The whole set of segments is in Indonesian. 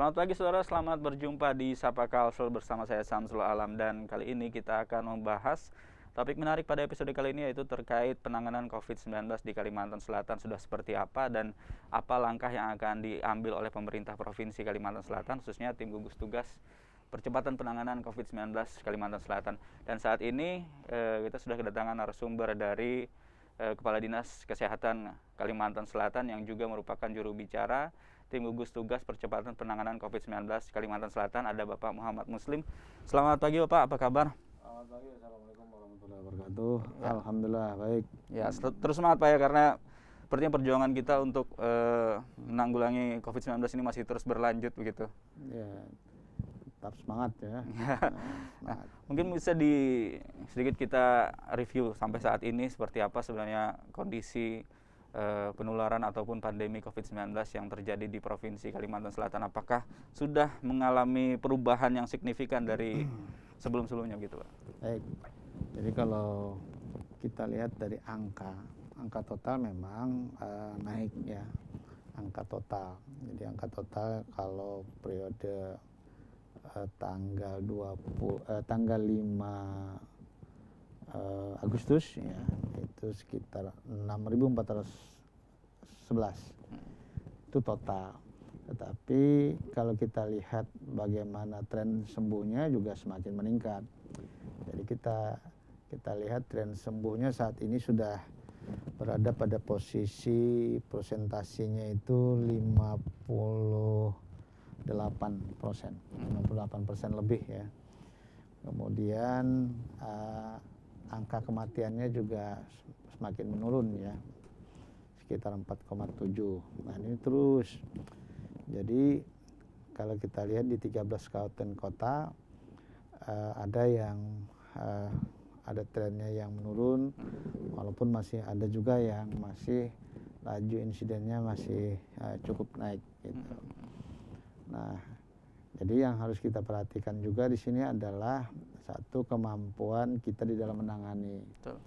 Selamat pagi saudara, selamat berjumpa di Sapa Kalsel bersama saya Samsul Alam. Dan kali ini kita akan membahas topik menarik pada episode kali ini, yaitu terkait penanganan COVID-19 di Kalimantan Selatan sudah seperti apa dan apa langkah yang akan diambil oleh pemerintah Provinsi Kalimantan Selatan, khususnya tim gugus tugas percepatan penanganan COVID-19 Kalimantan Selatan. Dan saat ini kita sudah kedatangan narasumber dari Kepala Dinas Kesehatan Kalimantan Selatan yang juga merupakan juru bicara tim gugus tugas percepatan penanganan COVID-19 Kalimantan Selatan, ada Bapak Muhammad Muslim. Selamat pagi Bapak, apa kabar? Selamat pagi, Assalamualaikum warahmatullahi wabarakatuh. Ya. Alhamdulillah baik. Ya, terus semangat Pak ya, karena sepertinya perjuangan kita untuk menanggulangi COVID-19 ini masih terus berlanjut begitu. Ya, tetap semangat ya. Nah, mungkin bisa sedikit kita review sampai saat ini seperti apa sebenarnya kondisi penularan ataupun pandemi COVID-19 yang terjadi di Provinsi Kalimantan Selatan. Apakah sudah mengalami perubahan yang signifikan dari sebelum-sebelumnya gitu Pak? Baik. Jadi kalau kita lihat dari angka total memang naik ya. Angka total. Jadi angka total kalau periode tanggal 5 Agustus ya, itu sekitar 6.411 itu total. Tetapi kalau kita lihat bagaimana tren sembuhnya juga semakin meningkat. Jadi kita lihat tren sembuhnya saat ini sudah berada pada posisi presentasinya itu 58%, 58% lebih ya. Kemudian angka kematiannya juga semakin menurun ya, sekitar 4,7. Nah ini terus. Jadi kalau kita lihat di 13 kabupaten kota ada yang ada trennya yang menurun, walaupun masih ada juga yang masih laju insidennya masih cukup naik gitu. Nah, jadi yang harus kita perhatikan juga di sini adalah satu, kemampuan kita di dalam menangani. Betul.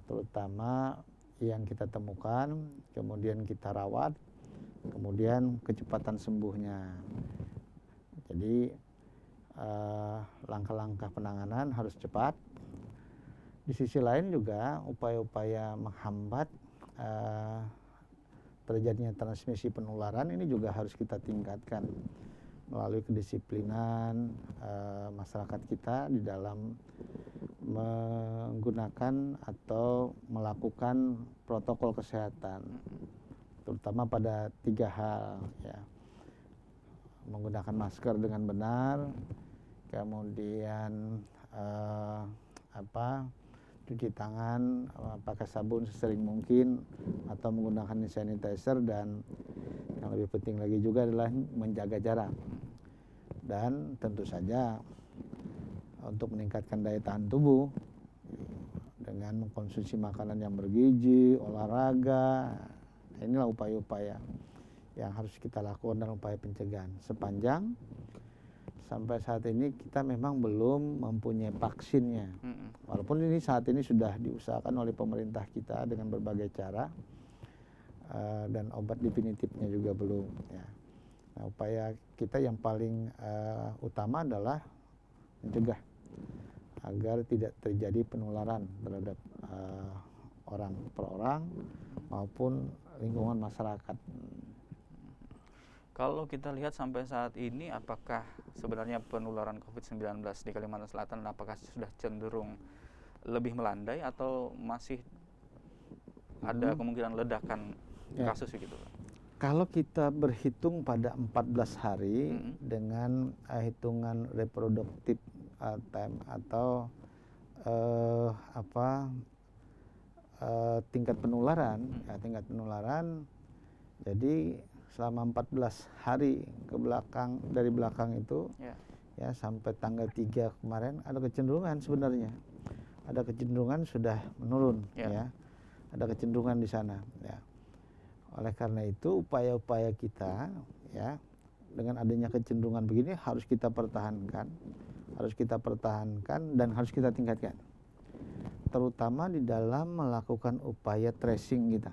Terutama yang kita temukan, kemudian kita rawat, kemudian kecepatan sembuhnya. Jadi langkah-langkah penanganan harus cepat. Di sisi lain juga upaya-upaya menghambat terjadinya transmisi penularan ini juga harus kita tingkatkan melalui kedisiplinan masyarakat kita di dalam menggunakan atau melakukan protokol kesehatan, terutama pada 3 hal ya. Menggunakan masker dengan benar, kemudian cuci tangan pakai sabun sesering mungkin atau menggunakan hand sanitizer, dan yang lebih penting lagi juga adalah menjaga jarak. Dan tentu saja untuk meningkatkan daya tahan tubuh dengan mengkonsumsi makanan yang bergizi, olahraga. Inilah upaya-upaya yang harus kita lakukan dalam upaya pencegahan. Sepanjang sampai saat ini kita memang belum mempunyai vaksinnya. Walaupun ini saat ini sudah diusahakan oleh pemerintah kita dengan berbagai cara, dan obat definitifnya juga belum ya. Nah, upaya kita yang paling utama adalah mencegah agar tidak terjadi penularan terhadap orang per orang maupun lingkungan masyarakat. Kalau kita lihat sampai saat ini, apakah sebenarnya penularan COVID-19 di Kalimantan Selatan apakah sudah cenderung lebih melandai atau masih ada kemungkinan ledakan kasus begitu? Kalau kita berhitung pada 14 hari dengan hitungan reproductive time atau tingkat penularan, tingkat penularan. Jadi selama 14 hari dari belakang itu ya sampai tanggal 3 kemarin ada kecenderungan sebenarnya. Ada kecenderungan sudah menurun ya. Ada kecenderungan di sana ya. Oleh karena itu upaya-upaya kita ya, dengan adanya kecenderungan begini harus kita pertahankan dan harus kita tingkatkan. Terutama di dalam melakukan upaya tracing kita.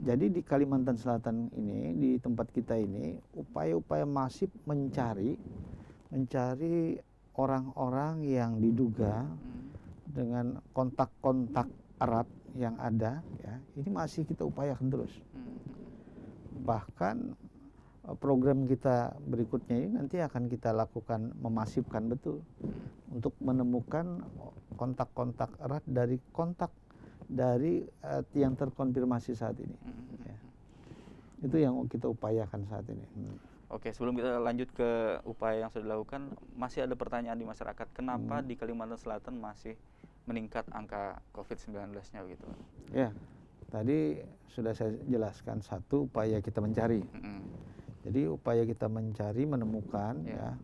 Jadi di Kalimantan Selatan ini, di tempat kita ini, upaya-upaya masif mencari orang-orang yang diduga dengan kontak-kontak erat yang ada, ya, ini masih kita upayakan terus. Bahkan program kita berikutnya ini nanti akan kita lakukan memasifkan betul untuk menemukan kontak-kontak erat dari yang terkonfirmasi saat ini. Ya. Itu yang kita upayakan saat ini. Oke, sebelum kita lanjut ke upaya yang sudah dilakukan, masih ada pertanyaan di masyarakat, kenapa di Kalimantan Selatan masih meningkat angka COVID-19-nya begitu? Ya, tadi sudah saya jelaskan, satu upaya kita mencari. Jadi upaya kita mencari, menemukan, ya,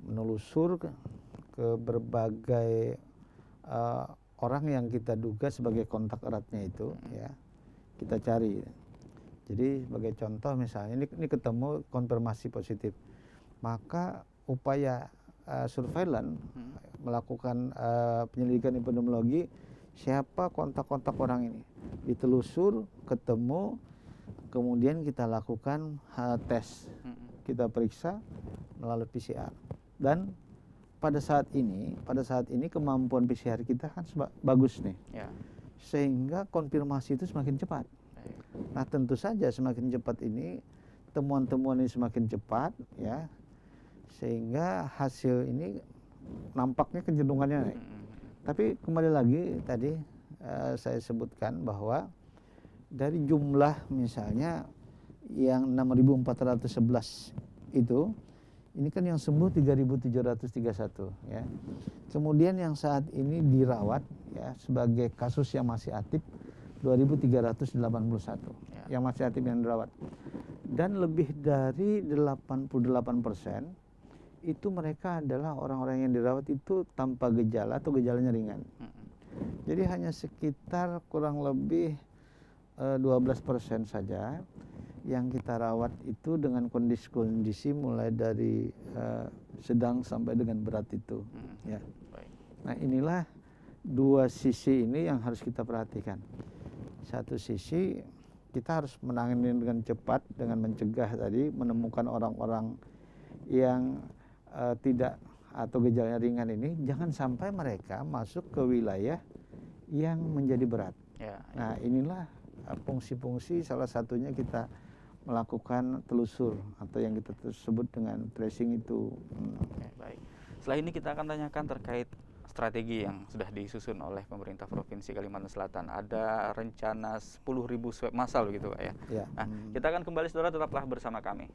menelusur ke berbagai orang yang kita duga sebagai kontak eratnya itu, ya, kita cari. Jadi sebagai contoh misalnya ini ketemu konfirmasi positif, maka upaya surveillance melakukan penyelidikan epidemiologi, siapa kontak-kontak orang ini, ditelusur, ketemu, kemudian kita lakukan tes, kita periksa melalui PCR. Dan pada saat ini kemampuan PCR kita kan bagus nih, sehingga konfirmasi itu semakin cepat. Nah tentu saja semakin cepat ini, temuan-temuan ini semakin cepat, ya, sehingga hasil ini nampaknya kecenderungannya naik. Tapi kembali lagi tadi saya sebutkan bahwa dari jumlah misalnya yang 6.411 itu, ini kan yang sembuh 3.731, ya. Kemudian yang saat ini dirawat, ya, sebagai kasus yang masih aktif 2.381, yang masih aktif yang dirawat. Dan lebih dari 88% itu mereka adalah orang-orang yang dirawat itu tanpa gejala atau gejalanya ringan. Jadi hanya sekitar kurang lebih 12% saja yang kita rawat itu dengan kondisi-kondisi mulai dari sedang sampai dengan berat itu. Ya. Nah inilah dua sisi ini yang harus kita perhatikan. Satu sisi kita harus menangani dengan cepat dengan mencegah tadi, menemukan orang-orang yang tidak atau gejalanya ringan ini, jangan sampai mereka masuk ke wilayah yang menjadi berat. Nah inilah fungsi-fungsi, salah satunya kita melakukan telusur atau yang kita sebut dengan tracing itu. Oke, baik. Setelah ini kita akan tanyakan terkait strategi yang sudah disusun oleh pemerintah Provinsi Kalimantan Selatan. Ada rencana 10.000 swab massal begitu Pak, ya? Ya. Nah, kita akan kembali, saudara, tetaplah bersama kami.